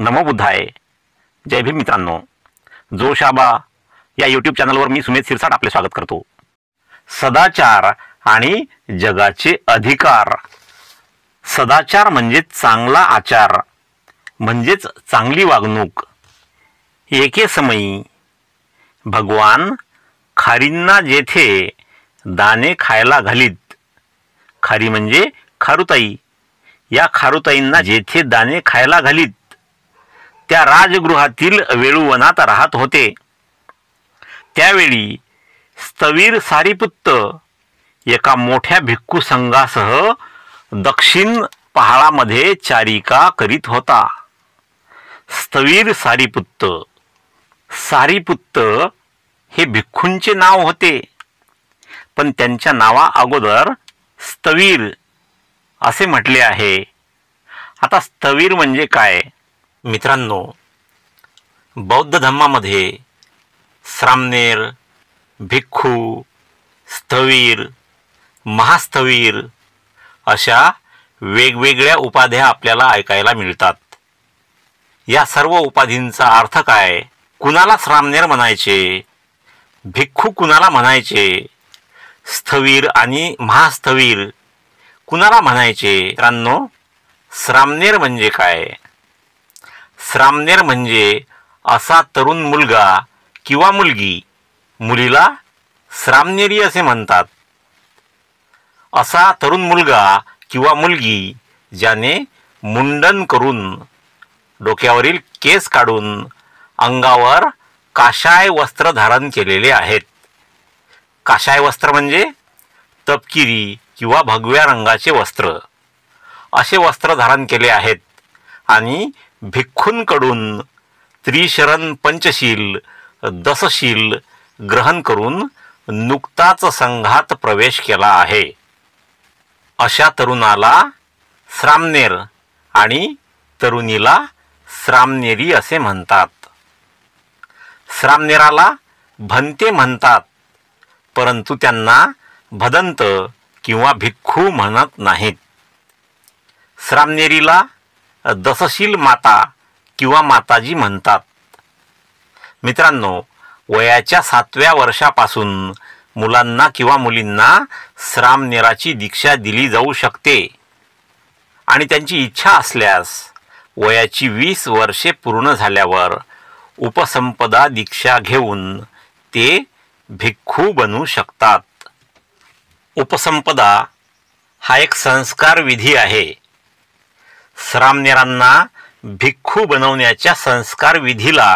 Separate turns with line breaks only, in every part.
नमो बुद्धाय. जय भीम मित्रांनो. जोशाबा या यूट्यूब चॅनलवर मी सुमेध शिरसाट आपले स्वागत करतो. सदाचार आणि जगाचे अधिकार. सदाचार म्हणजे चांगला आचार, म्हणजेच चांगली वागणूक. एके समयी भगवान खारींना जेथे दाणे खायला घालीत, खारी म्हणजे खारुताई, या खारुताईंना जेथे दाणे खायला घालीत त्या राजगृहातील वेळुवनात राहत होते. त्यावेळी स्थवीर सारीपुत्त एका मोठ्या भिक्खू संघासह दक्षिण पहाडामध्ये चारिका करीत होता. स्थवीर सारीपुत्त. सारीपुत्त हे भिक्खूंचे नाव होते, पण त्यांच्या नावा अगोदर स्थवीर असे म्हटले आहे. आता स्थवीर म्हणजे काय मित्रांनो? बौद्ध धर्मामध्ये श्रामणेर, भिक्खू, स्थवीर, महास्थवीर अशा वेगवेगळ्या उपाध्या आपल्याला ऐकायला मिळतात. या सर्व उपाधींचा अर्थ काय? कुणाला श्रामणेर म्हणायचे, भिक्खू कुणाला म्हणायचे, स्थवीर आणि महास्थवीर कुणाला म्हणायचे? मित्रांनो, श्रामणेर म्हणजे काय? श्रामणेर म्हणजे असा तरुण मुलगा किंवा मुलगी, मुलीला श्रामणेरी असे म्हणतात. असा तरुण मुलगा किंवा मुलगी ज्याने मुंडन करून, डोक्यावरील केस काढून अंगावर काशाय वस्त्र धारण केलेले आहेत. काशाय वस्त्र म्हणजे तपकिरी किंवा भगव्या रंगाचे वस्त्र. असे वस्त्र धारण केले आहेत आणि भिक्खूंकडून त्रिशरण पंचशील, दसशील ग्रहण करून नुकताच संघात प्रवेश केला आहे. अशा तरुणाला श्रामणेर आणि तरुणीला श्रामणेरी असे म्हणतात. श्रामणेराला भंते म्हणतात, परंतु त्यांना भदंत किंवा भिक्खू म्हणत नाहीत. श्रामणेरीला दसशील माता किंवा माताजी म्हणतात. मित्रांनो, वयाच्या 7व्या वर्षापासून मुलांना किंवा मुलींना श्रामणेराची दीक्षा दिली जाऊ शकते आणि त्यांची इच्छा असल्यास वयाची 20 वर्षे पूर्ण झाल्यावर उपसंपदा दीक्षा घेऊन ते भिक्खू बनू शकतात. उपसंपदा हा एक संस्कार विधी आहे. श्रामणेरांना भिक्खू बनवण्याच्या संस्कार विधीला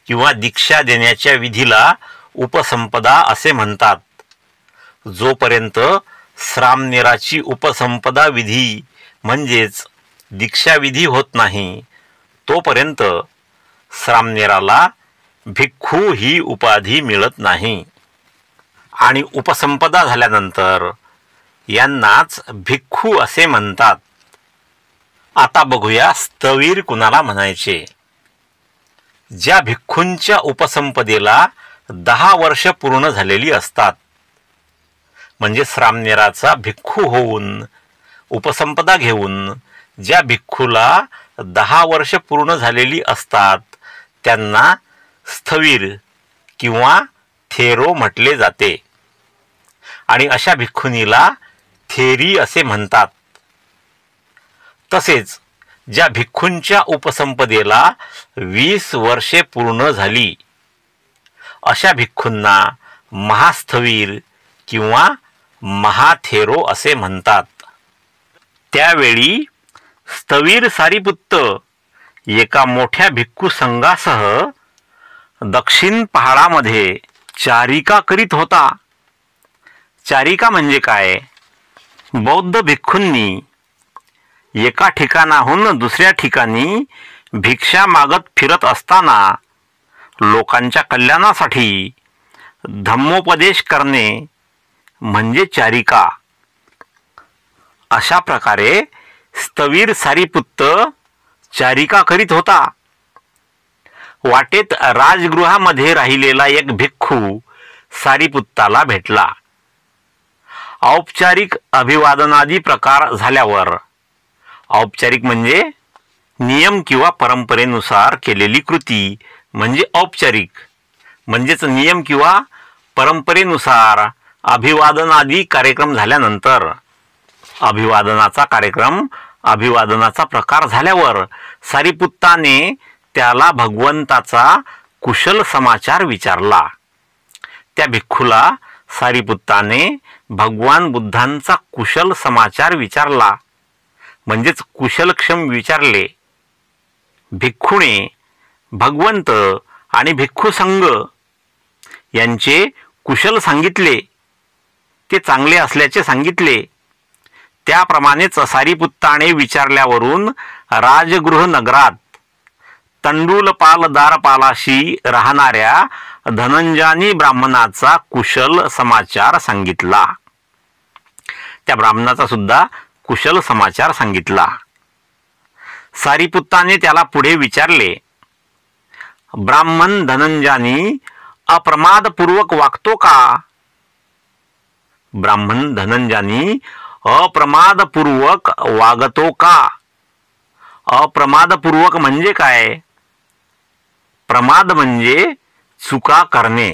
किंवा दीक्षा देण्याच्या विधीला उपसंपदा असे म्हणतात. जोपर्यंत श्रामणेराची उपसंपदा विधी म्हणजेच दीक्षा विधी होत नाही, तोपर्यंत श्रामणेराला भिक्खू ही उपाधी मिळत नाही आणि उपसंपदा झाल्यानंतर यांनाच भिक्खू असे म्हणतात. आता बघूया स्थवीर कुणाला म्हणायचे. ज्या भिक्खूंच्या उपसंपदेला 10 वर्ष पूर्ण झालेली असतात, म्हणजे श्रामणेराचा भिक्खू होऊन उपसंपदा घेऊन ज्या भिक्खूला 10 वर्ष पूर्ण झालेली असतात, त्यांना स्थवीर किंवा थेरो म्हटले जाते आणि अशा भिक्खुनीला थेरी असे म्हणतात. तसेच ज्या भिक्खूंच्या उपसंपदेला 20 वर्षे पूर्ण झाली, अशा भिक्खूंना महास्थवीर किंवा महाथेरो असे म्हणतात. त्यावेळी स्थवीर सारीपुत्त एका मोठ्या भिक्खू संघासह दक्षिण पहाडामध्ये चारिका करीत होता. चारिका म्हणजे काय? बौद्ध भिक्खूंनी एका ठिकाणाहून दुसऱ्या ठिकाणी भिक्षा मागत फिरत असताना लोकांच्या कल्याणासाठी धम्मोपदेश करणे म्हणजे चारिका. अशा प्रकारे स्थवीर सारीपुत्त चारिका करीत होता. वाटेत राजगृहामध्ये राहिलेला एक भिक्खू सारीपुत्ताला भेटला. औपचारिक अभिवादनादी प्रकार झाल्यावर, औपचारिक म्हणजे नियम किंवा परंपरेनुसार केलेली कृती म्हणजे औपचारिक, म्हणजेच नियम किंवा परंपरेनुसार अभिवादनादी कार्यक्रम झाल्यानंतर अभिवादनाचा प्रकार झाल्यावर सारिपुत्ताने त्याला भगवंताचा कुशल समाचार विचारला. त्या भिक्खूला सारिपुत्ताने भगवान बुद्धांचा कुशल समाचार विचारला, म्हणजेच कुशलक्षम विचारले. भिक्खूने भगवंत आणि भिक्खू संघ यांचे कुशल सांगितले, ते चांगले असल्याचे सांगितले. त्याप्रमाणेच सारिपुत्ताने विचारल्यावरून राजगृह नगरात तंडुलपालदारपालाशी राहणाऱ्या धनंजानी ब्राह्मणाचा कुशल समाचार सांगितला. त्या ब्राह्मणाचा सुद्धा कुशल समाचार सांगितला. सारिपुत्ताने त्याला पुढे विचारले, ब्राह्मण धनंजानी अप्रमादपूर्वक वागतो का? ब्राह्मण धनंजानी अप्रमादपूर्वक वागतो का? अप्रमादपूर्वक म्हणजे काय? प्रमाद म्हणजे चुका करणे,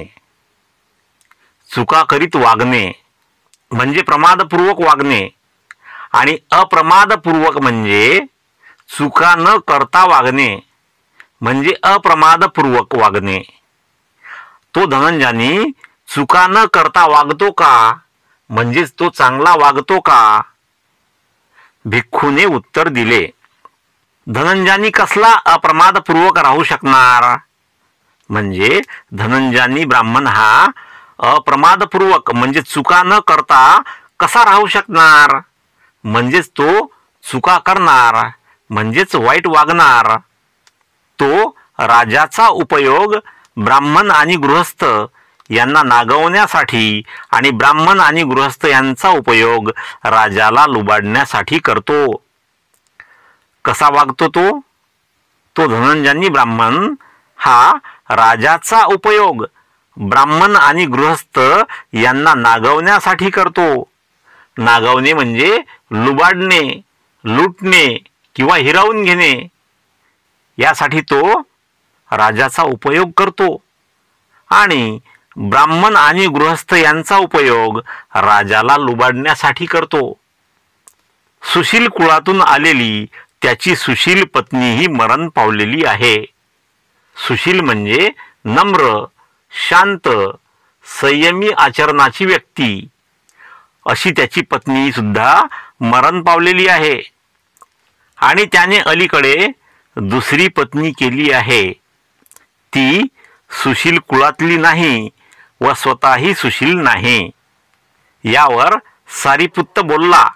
चुका करीत वागणे म्हणजे प्रमादपूर्वक वागणे, आणि अप्रमादपूर्वक म्हणजे चुका न करता वागणे म्हणजे अप्रमादपूर्वक वागणे. तो धनंजानी चुका न करता वागतो का, म्हणजेच तो चांगला वागतो का? भिक्खूने उत्तर दिले, धनंजानी कसला अप्रमादपूर्वक राहू शकणार? म्हणजे धनंजानी ब्राह्मण हा अप्रमादपूर्वक म्हणजे चुका न करता कसा राहू शकणार? म्हणजेच तो चुका करणार, म्हणजेच वाईट वागणार. तो राजाचा उपयोग ब्राह्मण आणि गृहस्थ यांना नागवण्यासाठी आणि ब्राह्मण आणि गृहस्थ यांचा उपयोग राजाला लुबाडण्यासाठी करतो. कसा वागतो तो? तो धनंजानी ब्राह्मण हा राजाचा उपयोग ब्राह्मण आणि गृहस्थ यांना नागवण्यासाठी करतो. नागवणे म्हणजे लुबाडणे, लुटणे किंवा हिरावून घेणे, यासाठी तो राजाचा उपयोग करतो. आणि ब्राह्मण आणि गृहस्थ यांचा उपयोग राजाला लुबाडण्यासाठी करतो. सुशील कुळातून आलेली त्याची सुशील पत्नीही मरण पावलेली आहे. सुशील म्हणजे नम्र, शांत, संयमी आचरणाची व्यक्ती, अशी त्याची पत्नी सुद्धा मरण पावलेली आहे. आणि त्याने अलीकडे दुसरी पत्नी केली आहे. ती सुशील कुळातली नाही व स्वतःही सुशील नाही. यावर सारिपुत्त बोलला,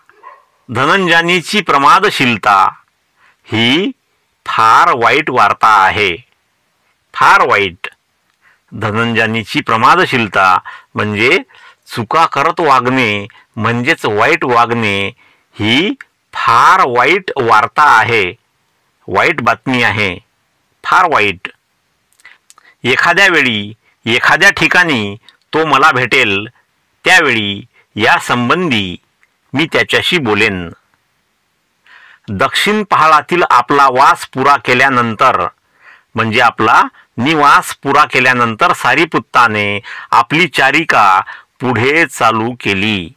धनंजानीची प्रमादशीलता ही फार वाईट वार्ता आहे. फार वाईट. धनंजानीची प्रमादशीलता म्हणजे चुका करत वागणे, म्हणजेच वाईट वागणे, ही फार वाईट वार्ता आहे, वाईट बातमी आहे, फार वाईट. एखाद्या वेळी एखाद्या ठिकाणी तो मला भेटेल, त्यावेळी या संबंधी मी त्याच्याशी बोलेन. दक्षिण पहाडातील आपला वास पुरा केल्यानंतर, म्हणजे आपला निवास पुरा केल्यानंतर सारिपुत्ताने आपली चारिका पुढे चालू केली.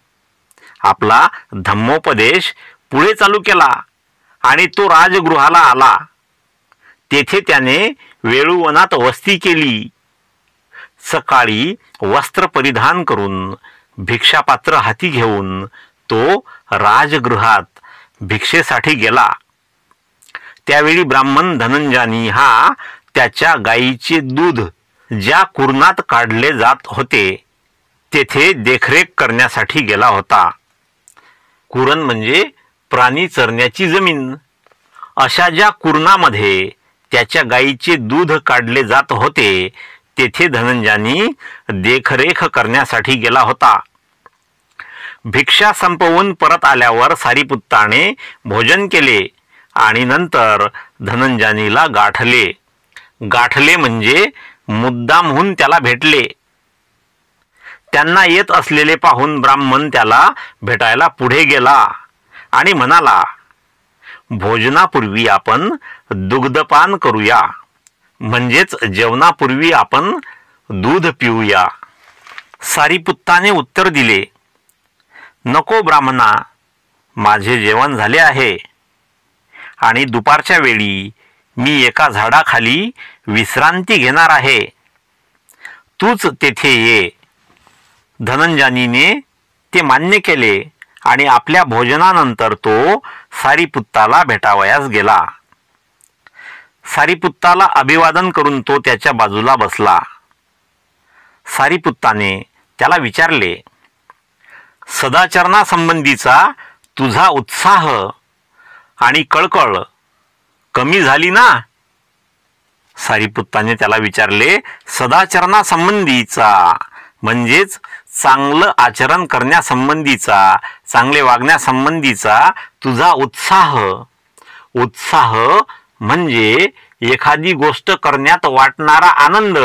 आपला धम्मोपदेश पुढे चालू केला आणि तो राजगृहाला आला. तेथे त्याने वेळुवनात वस्ती केली. सकाळी वस्त्र परिधान करून भिक्षापात्र हाती घेऊन तो राजगृहात भिक्षेसाठी गेला. त्यावेळी ब्राह्मण धनंजानी हा त्याच्या गायीचे दूध ज्या कुरणात काढले जात होते तेथे देखरेख करण्यासाठी गेला होता. कुरण म्हणजे प्राणी चरण्याची जमीन. अशा ज्या कुरणामध्ये त्याच्या गायीचे दूध काढले जात होते तेथे धनंजानी देखरेख करण्यासाठी गेला होता. भिक्षा संपवून परत आल्यावर सारिपुत्ताने भोजन केले आणि नंतर धनंजानीला गाठले. गाठले म्हणजे मुद्दामहून त्याला भेटले. त्यांना येत असलेले पाहून ब्राह्मण त्याला भेटायला पुढे गेला आणि म्हणाला, भोजनापूर्वी आपण दुग्धपान करूया, म्हणजेच जेवणापूर्वी आपण दूध पिऊया. सारीपुत्ताने उत्तर दिले, नको ब्राह्मणा, माझे जेवण झाले आहे आणि दुपारच्या वेळी मी एका झाडाखाली विश्रांती घेणार आहे. तूच तेथे ये. धनंजयीने ते मान्य केले आणि आपल्या भोजनानंतर तो सारीपुत्ताला भेटावयास गेला. सारीपुत्ताला अभिवादन करून तो त्याच्या बाजूला बसला. सारीपुत्ताने त्याला विचारले, सदाचरणासंबंधीचा तुझा उत्साह आणि कळकळ कमी झाली ना? सारीपुत्ताने त्याला विचारले, सदाचरणासंबंधीचा म्हणजेच चांगलं आचरण करण्यासंबंधीचा, चांगले वागण्यासंबंधीचा तुझा उत्साह. उत्साह म्हणजे एखादी गोष्ट करण्यात वाटणारा आनंद,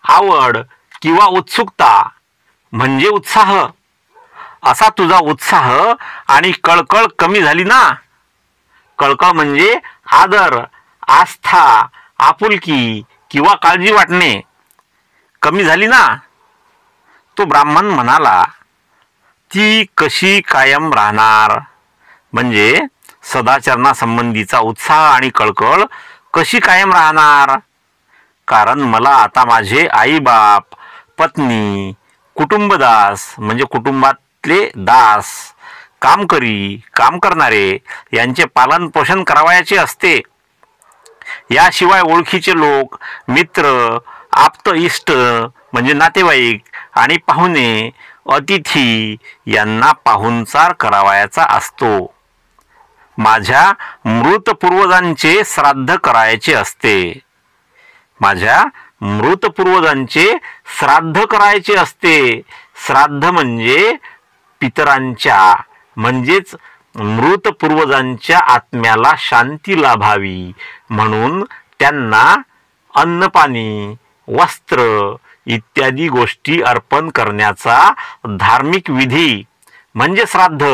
आवड किंवा उत्सुकता म्हणजे उत्साह. असा तुझा उत्साह आणि कळकळ कमी झाली ना? कळकळ म्हणजे आदर, आस्था, आपुलकी किंवा काळजी वाटणे कमी झाली ना? तो ब्राह्मण म्हणाला, ती कशी कायम राहणार? म्हणजे सदाचरणासंबंधीचा उत्साह आणि कळकळ कशी कायम राहणार? कारण मला आता माझे आई बाप, पत्नी, कुटुंबदास म्हणजे कुटुंबातले दास, कामकरी, काम करणारे यांचे पालन पोषण करावयाचे असते. याशिवाय ओळखीचे लोक, मित्र, आप्त इष्ट म्हणजे नातेवाईक आणि पाहुणे, अतिथी यांना पाहुणचार करावयाचा असतो. माझ्या मृत पूर्वजांचे श्राद्ध करायचे असते. माझ्या मृत पूर्वजांचे श्राद्ध करायचे असते. श्राद्ध म्हणजे पितरांच्या म्हणजेच मृत पूर्वजांच्या आत्म्याला शांती लाभावी म्हणून त्यांना अन्नपाणी, वस्त्र इत्यादी गोष्टी अर्पण करण्याचा धार्मिक विधी म्हणजे श्राद्ध.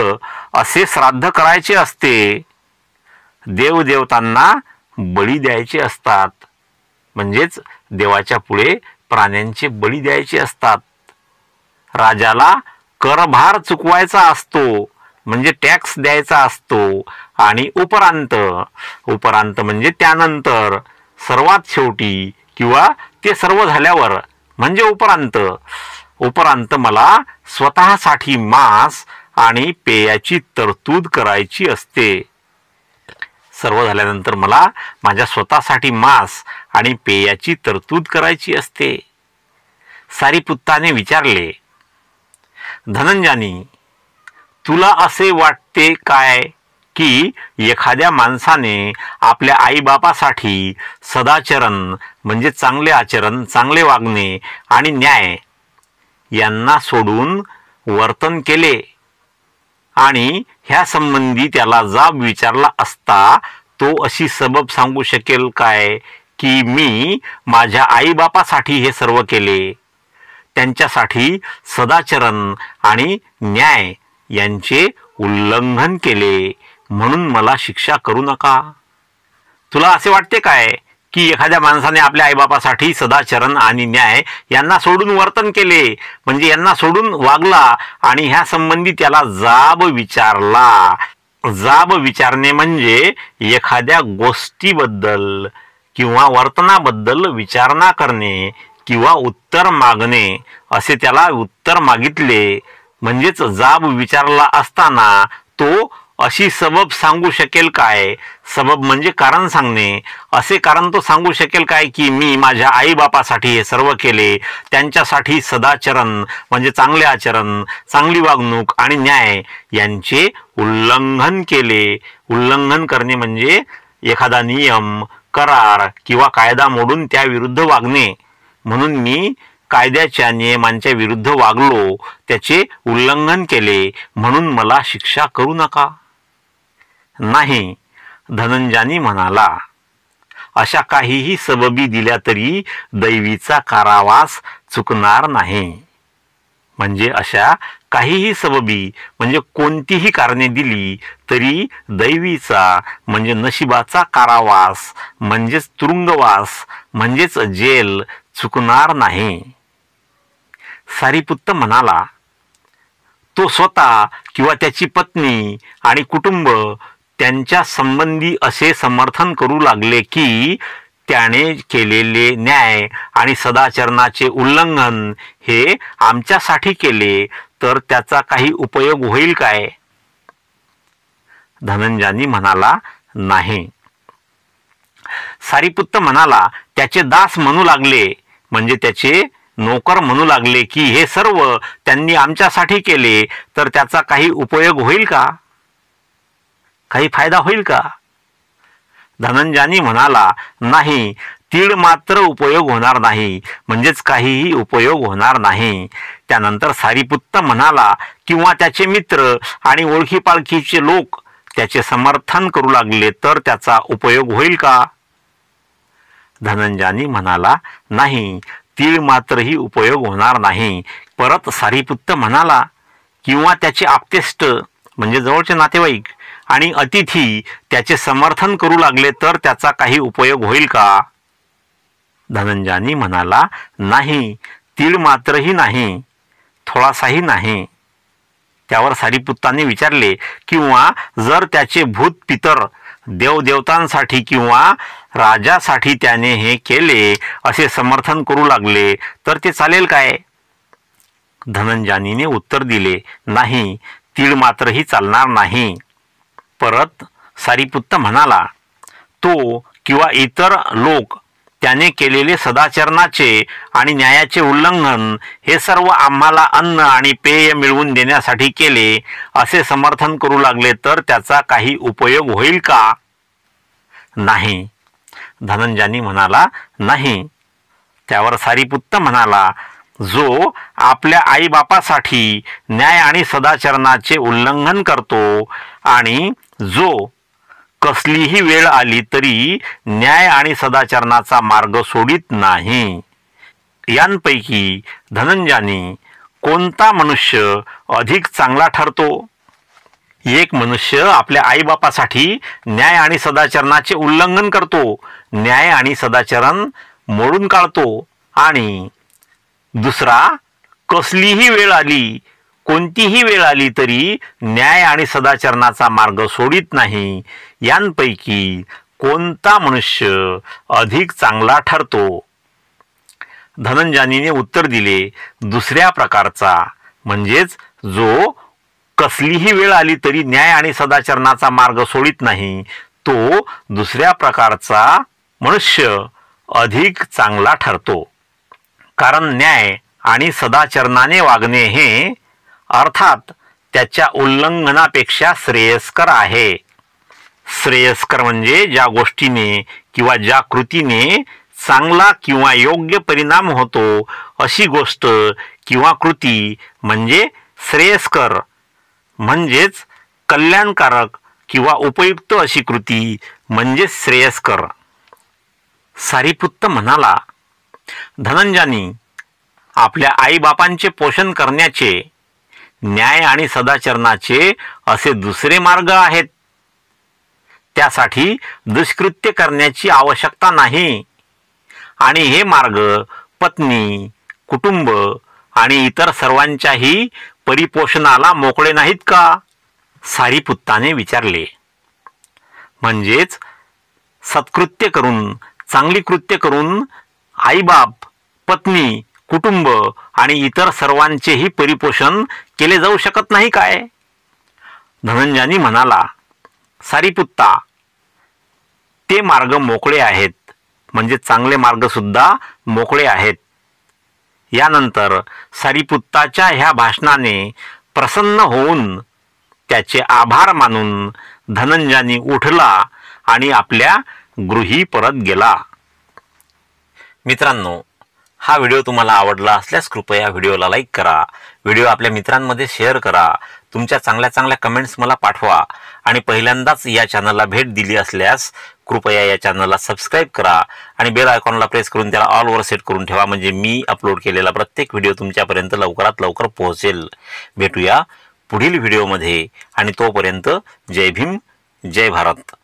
असे श्राद्ध करायचे असते. देवदेवतांना बळी द्यायचे असतात. म्हणजेच देवाच्या पुढे प्राण्यांचे बळी द्यायचे असतात. राजाला करभार चुकवायचा असतो म्हणजे टॅक्स द्यायचा असतो. आणि उपरांत म्हणजे त्यानंतर, सर्वात शेवटी किंवा ते सर्व झाल्यावर म्हणजे उपरांत मला स्वतःसाठी मांस आणि पेयाची तरतूद करायची असते. सर्व झाल्यानंतर मला माझ्या स्वतःसाठी मांस आणि पेयाची तरतूद करायची असते. सारीपुत्ताने विचारले, धनंजयी, तुला असे वाटते काय की एखाद्या माणसाने आपल्या आईबापासाठी सदाचरण म्हणजे चांगले आचरण, चांगले वागणे आणि न्याय यांना सोडून वर्तन केले आणि ह्या संबंधी त्याला जाब विचारला असता तो अशी सबब सांगू शकेल काय की मी माझ्या आईबापासाठी हे सर्व केले, त्यांच्यासाठी सदाचरण आणि न्याय यांचे उल्लंघन केले म्हणून मला शिक्षा करू नका? तुला असे वाटते काय की एखाद्या माणसाने आपल्या आईबापासाठी सदाचरण आणि न्याय यांना सोडून वर्तन केले म्हणजे यांना सोडून वागला आणि ह्या संबंधी त्याला जाब विचारला? जाब विचारणे म्हणजे एखाद्या गोष्टीबद्दल किंवा वर्तनाबद्दल विचारणा करणे किंवा उत्तर मागणे. असे त्याला उत्तर मागितले म्हणजेच जाब विचारला असताना तो अशी सबब सांगू शकेल काय? सबब म्हणजे कारण सांगणे. असे कारण तो सांगू शकेल काय की मी माझ्या आईबापासाठी हे सर्व केले, त्यांच्यासाठी सदाचरण म्हणजे चांगले आचरण, चांगली वागणूक आणि न्याय यांचे उल्लंघन केले. उल्लंघन करणे म्हणजे एखादा नियम, करार किंवा कायदा मोडून त्याविरुद्ध वागणे. म्हणून मी कायद्याच्या नियमांच्या विरुद्ध वागलो, त्याचे उल्लंघन केले म्हणून मला शिक्षा करू नका? नाही, धनंजयी म्हणाला, अशा काहीही सबबी दिल्या तरी दैवीचा कारावास चुकणार नाही. म्हणजे अशा काहीही सबबी म्हणजे कोणतीही कारणे दिली तरी दैवीचा म्हणजे नशिबाचा कारावास म्हणजेच तुरुंगवास म्हणजेच जेल चुकणार नाही. सारीपुत्त म्हणाला, तो स्वतः किंवा त्याची पत्नी आणि कुटुंब त्यांच्या संबंधी असे समर्थन करू लागले की त्याने केलेले न्याय आणि सदाचरणाचे उल्लंघन हे आमच्यासाठी केले तर त्याचा काही उपयोग होईल काय? धनंजय म्हणाला, नाही. सारीपुत्त म्हणाला, त्याचे दास म्हणू लागले म्हणजे त्याचे नोकर म्हणू लागले की हे सर्व त्यांनी आमच्यासाठी केले तर त्याचा काही उपयोग होईल का? काही फायदा होईल का? धनंजय म्हणाला, नाही, तीळ मात्र उपयोग होणार नाही म्हणजेच काहीही उपयोग होणार नाही. त्यानंतर सारीपुत्त म्हणाला, किंवा त्याचे मित्र आणि ओळखी पाळखीचे लोक त्याचे समर्थन करू लागले तर त्याचा उपयोग होईल का? धनंजय म्हणाला, नाही, तीळ मात्रही उपयोग होणार नाही. परत सारीपुत्त म्हणाला, किंवा त्याचे आप्तेष्ट म्हणजे जवळचे नातेवाईक आणि अतिथी त्याचे समर्थन करू लागले तर त्याचा काही उपयोग होईल का? धनंजय म्हणाला, नाही, तीळ मात्रही नाही, थोडासाही नाही. त्यावर सारीपुत्ताने विचारले, किंवा जर त्याचे भूत पितर देवदेवतांसाठी किंवा राजासाठी त्याने हे केले असे समर्थन करू लागले तर ते चालेल काय? धनंजयने उत्तर दिले, नाही, तीळ मात्रही चालणार नाही. परत सारीपुत्त म्हणाला, तो किंवा इतर लोक त्याने केलेले सदाचरणाचे आणि न्यायाचे उल्लंघन हे सर्व आम्हाला अन्न आणि पेय मिळवून देण्यासाठी केले असे समर्थन करू लागले तर त्याचा काही उपयोग होईल का? नाही. धनंजय म्हणाला, नाही. त्यावर सारीपुत्त म्हणाला, जो आपल्या आईबापासाठी न्याय आणि सदाचरणाचे उल्लंघन करतो आणि जो कसलीही वेळ आली तरी न्याय आणि सदाचरणाचा मार्ग सोडित नाही, यांपैकी धनंजयाने कोणता मनुष्य अधिक चांगला ठरतो? एक मनुष्य आपल्या आईबापासाठी न्याय आणि सदाचरणाचे उल्लंघन करतो, न्याय आणि सदाचरण मोडून काढतो, आणि दुसरा कसलीही वेळ आली कोणतीही वेळ आली तरी न्याय आणि सदाचरणाचा मार्ग सोडित नाही, यांपैकी कोणता मनुष्य अधिक चांगला ठरतो? धनंजयाने उत्तर दिले, दुसऱ्या प्रकारचा, म्हणजेच जो कसलीही वेळ आली तरी न्याय आणि सदाचरणाचा मार्ग सोडित नाही, तो दुसऱ्या प्रकारचा मनुष्य अधिक चांगला ठरतो. कारण न्याय आणि सदाचरणाने वागणे हे अर्थात त्याच्या उल्लंघनापेक्षा श्रेयस्कर आहे. श्रेयस्कर म्हणजे ज्या गोष्टीने किंवा ज्या कृतीने चांगला किंवा योग्य परिणाम होतो अशी गोष्ट किंवा कृती म्हणजे श्रेयस्कर, म्हणजेच कल्याणकारक किंवा उपयुक्त अशी कृती म्हणजे श्रेयस्कर. सारीपुत्त म्हणाला, धनंजयाने आपल्या आईबापांचे पोषण करण्याचे न्याय आणि सदाचरणाचे असे दुसरे मार्ग आहेत. त्यासाठी दुष्कृत्य करण्याची आवश्यकता नाही, आणि हे मार्ग पत्नी, कुटुंब आणि इतर सर्वांच्याही परिपोषणाला मोकळे नाहीत का? सारीपुत्ताने विचारले. म्हणजेच सत्कृत्य करून, चांगली कृत्य करून आईबाप, पत्नी, कुटुंब आणि इतर सर्वांचेही परिपोषण केले जाऊ शकत नाही काय? धनंजयाने म्हणाला, सारीपुत्ता, ते मार्ग मोकळे आहेत, म्हणजे चांगले मार्ग सुद्धा मोकळे आहेत. यानंतर सारीपुत्ताच्या ह्या भाषणाने प्रसन्न होऊन त्याचे आभार मानून धनंजयाने उठला आणि आपल्या गृही परत गेला. मित्रांनो, हा व्हिडिओ तुम्हाला आवडला असल्यास कृपया व्हिडिओला लाईक करा, व्हिडिओ आपल्या मित्रांमध्ये शेअर करा, तुमच्या चांगल्या चांगल्या कमेंट्स मला पाठवा आणि पहिल्यांदाच या चॅनलला भेट दिली असल्यास कृपया या चॅनलला सबस्क्राईब करा आणि बेल आयकॉनला प्रेस करून त्याला ऑल वर सेट करून ठेवा, म्हणजे मी अपलोड केलेला प्रत्येक व्हिडिओ तुमच्यापर्यंत लवकरात लवकर पोहोचेल. भेटूया पुढील व्हिडिओमध्ये आणि तोपर्यंत जय भीम, जय भारत.